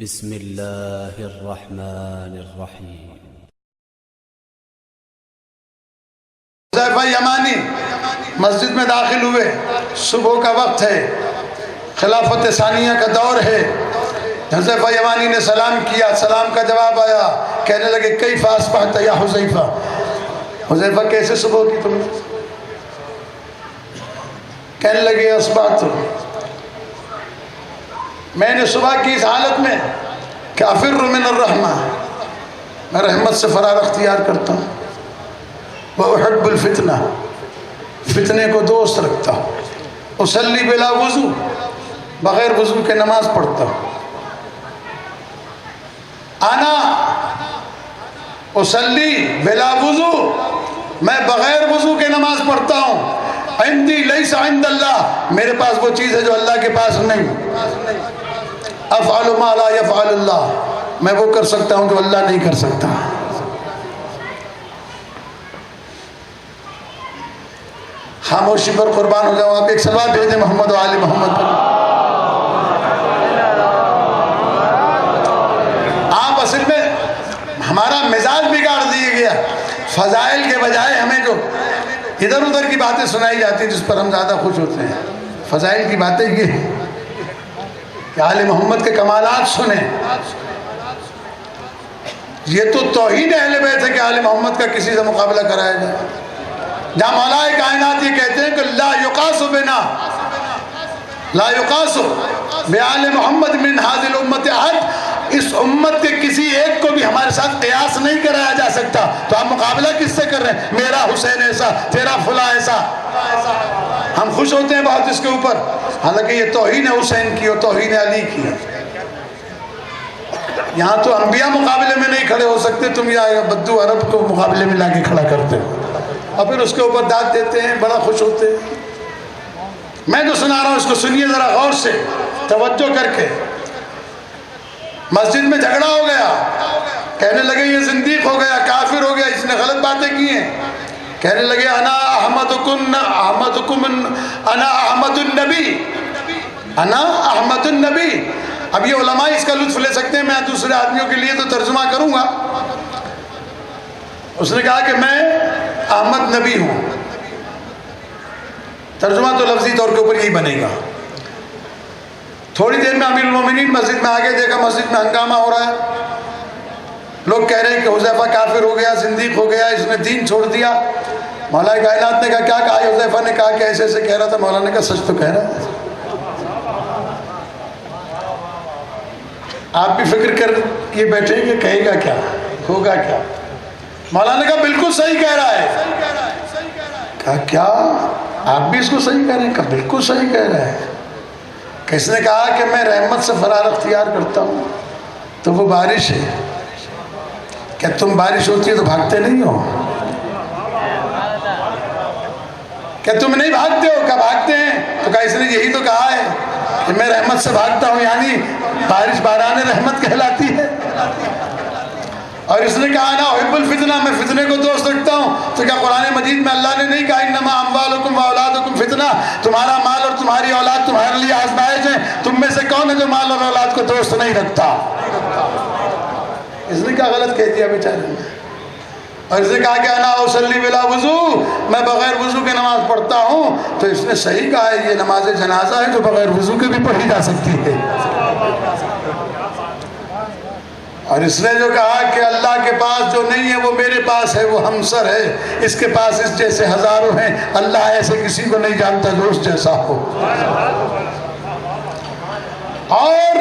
بسم اللہ الرحمن الرحیم۔ حذیفہ یمانی مسجد میں داخل ہوئے، صبح کا وقت ہے، خلافت ثانیہ کا دور ہے۔ حذیفہ یمانی نے سلام کیا، سلام کا جواب آیا، کہنے لگے کیف اصبحت یا حذیفہ؟ حذیفہ کیسے صبح کی تم؟ کہنے لگے اصبحت، میں نے صبح کی اس حالت میں کہ افر من الرحمہ، میں رحمت سے فرار اختیار کرتا ہوں، وَأُحِبُّ الْفِتْنَةَ، فتنے کو دوست رکھتا ہوں، اصلی بلا وضو، بغیر وضو کے نماز پڑھتا ہوں، انا اصلی بلا وضو، میں بغیر وضو کے نماز پڑھتا ہوں، عندی لیس عند اللہ، میرے پاس وہ چیز ہے جو اللہ کے پاس نہیں، افعل ما لا یفعل اللہ، میں وہ کر سکتا ہوں جو اللہ نہیں کر سکتا۔ خاموشی پر قربان ہو جاؤں، آپ ایک صلوات بھیجیں محمد و آل محمد پر۔ آپ اصل میں ہمارا مزاج بگاڑ دیے گیا، فضائل کے بجائے ہمیں جو ادھر ادھر کی باتیں سنائی جاتی ہیں جس پر ہم زیادہ خوش ہوتے ہیں۔ فضائل کی باتیں یہ ہیں کہ آل محمد کے کمالات سنیں، یہ تو توہین اہل بیت ہے کہ آل محمد کا کسی سے مقابلہ کرایا جائے۔ جہاں مولا کائنات یہ کہتے ہیں کہ لا یقاس بنا، لا یقاس بآل محمد من هذه الامت احد، اس امت کے کسی ایک کو بھی ہمارے ساتھ قیاس نہیں کرایا جا سکتا، تو آپ مقابلہ کس سے کر رہے ہیں؟ میرا حسین ایسا، تیرا فلاں ایسا، ہم خوش ہوتے ہیں بہت اس کے اوپر، حالانکہ یہ توہین حسین کی اور توہین علی کی ہے۔ یہاں تو انبیاء مقابلے میں نہیں کھڑے ہو سکتے، تم یا بدو عرب کو مقابلے میں لا کے کھڑا کرتے ہو اور پھر اس کے اوپر داد دیتے ہیں، بڑا خوش ہوتے ہیں۔ میں جو سنا رہا ہوں اس کو سنیے ذرا غور سے، توجہ کر کے۔ مسجد میں جھگڑا ہو گیا، کہنے لگے یہ زندیق ہو گیا، کافر ہو گیا، اس نے غلط باتیں کی ہیں۔ کہنے لگے انا احمدکم انا احمد النبی، انا احمد النبی۔ اب یہ علماء اس کا لطف لے سکتے ہیں، میں دوسرے آدمیوں کے لیے تو ترجمہ کروں گا۔ اس نے کہا کہ میں احمد نبی ہوں، ترجمہ تو لفظی طور کے اوپر یہی بنے گا۔ تھوڑی دیر میں امیر المومنین مسجد میں آگے دیکھا مسجد میں ہنگامہ ہو رہا ہے، لوگ کہہ رہے ہیں کہ حذیفہ کافر ہو گیا، زندیق ہو گیا، اس نے دین چھوڑ دیا۔ مولا کائنات نے کہا کیا کہا؟ حذیفہ نے کہا کہ ایسے ایسے کہہ رہا تھا۔ مولا نے کہا سچ تو کہہ رہا ہے، آپ بھی فکر کر یہ بیٹھے کہ کہے گا کیا، ہوگا کیا؟ مولا نے کہا بالکل صحیح کہہ رہا ہے۔ کہا کیا آپ بھی اس کو صحیح کہہ رہے ہیں؟ کہا بالکل صحیح کہہ رہا ہے۔ کس نے کہا کہ میں رحمت سے فرار اختیار کرتا ہوں، تو وہ بارش ہے۔ کیا تم بارش ہوتی ہے تو بھاگتے نہیں ہو؟ کیا تم نہیں بھاگتے ہو؟ کیا بھاگتے ہیں؟ تو کہا اس نے یہی تو کہا ہے کہ میں رحمت سے بھاگتا ہوں، یعنی بارش باران رحمت کہلاتی ہے۔ اور اس نے کہا نا احب الفتنہ، میں فتنے کو دوست رکھتا ہوں۔ تو کیا قرآن مجید میں اللہ نے نہیں کہا انما اموالکم واولادکم فتنہ، تمہارا مال اور تمہاری اولاد تمہارے لیے آزمائش ہے؟ تم میں سے کون ہے جو مال اور اولاد کو دوست نہیں رکھتا؟ اس نے کیا غلط کہہ دیا بیچارے نے؟ اور اس نے کہا کہ انا اصلی بلا وضو، میں بغیر وضو کے نماز پڑھتا ہوں، تو اس نے صحیح کہا ہے، یہ نماز جنازہ ہے جو بغیر وضو کے بھی پڑھی جا سکتی ہے۔ اور اس نے جو کہا کہ اللہ کے پاس جو نہیں ہے وہ میرے پاس ہے، وہ ہمسر ہے، اس کے پاس اس جیسے ہزاروں ہیں، اللہ ایسے کسی کو نہیں جانتا جو اس جیسا ہو۔ اور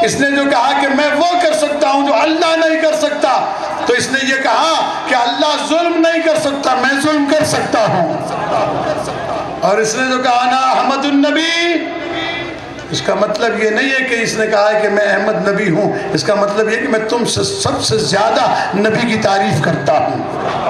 اس نے جو کہا کہ میں وہ کر سکتا ہوں جو اللہ نہیں کر سکتا، تو اس نے یہ کہا کہ اللہ ظلم نہیں کر سکتا، میں ظلم کر سکتا ہوں۔ اور اس نے جو کہا نا احمد النبی، اس کا مطلب یہ نہیں ہے کہ اس نے کہا ہے کہ میں احمد نبی ہوں، اس کا مطلب یہ کہ میں تم سے سب سے زیادہ نبی کی تعریف کرتا ہوں۔